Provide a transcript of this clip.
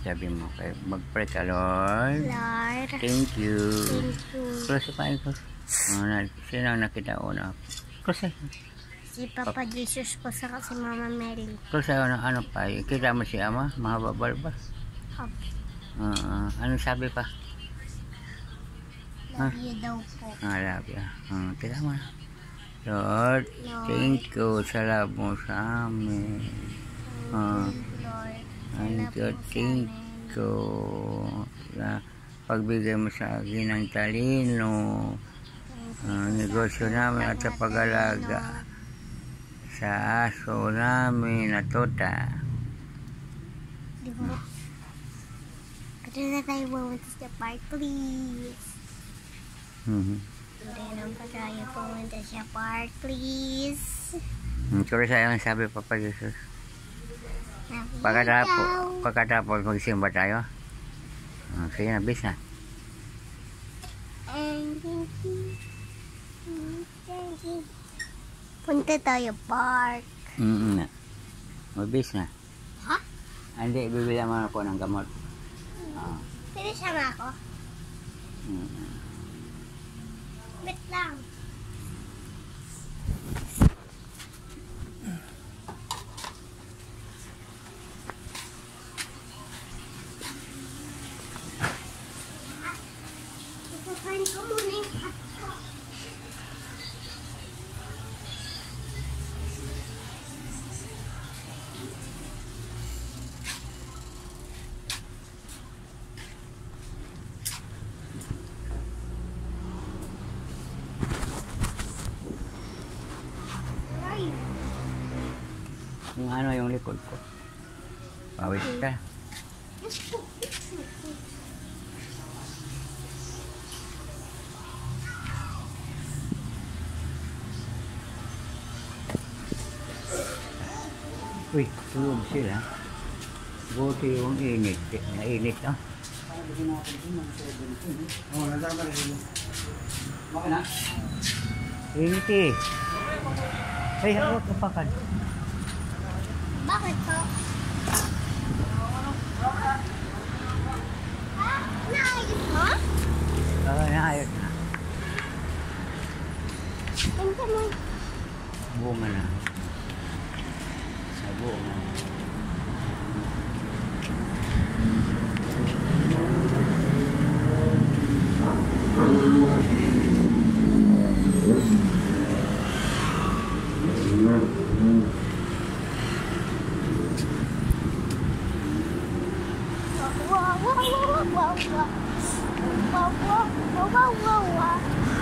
sabi mo? Kaya mag-pray ka, Lord. Lord, Thank you. thank you. Close pa ito. Sino ang nakita una? Close Si Papa Jesus ko sa si Mama Mary. Close ano pa? Kita mo si Ama? Mahababal ba? Anong sabi pa? Love you daw po. Love you. Kita mo na. Lord, thank you sa love mo sa amin. Lord, Thank you sa pagbigay mo sa akin ng talino, negosyo namin at sa pag-alaga sa aso namin na Tota. Ito na tayo pumunta sa park, please. Ito na pa tayo pumunta sa park, please. Pero sa'yo ang sabi pa Jesus. Pagkatapos magsimba tayo. Sige na, bis na. Punta tayo park. Mabis na. Ha? Hindi, bibili mo ako ng gamot. Pwede sama ako? Wait lang. Ipapain ko muna yung hotdog. Yung ano yung likod ko. Pawis ka. Uy, tulog sila. Buti yung init. Nainit, no? Init eh. Ay, hawak kapakan. Bakit po? Naayos mo? Naayos na. Punta mo. Bunga na. Sa bunga. Wow.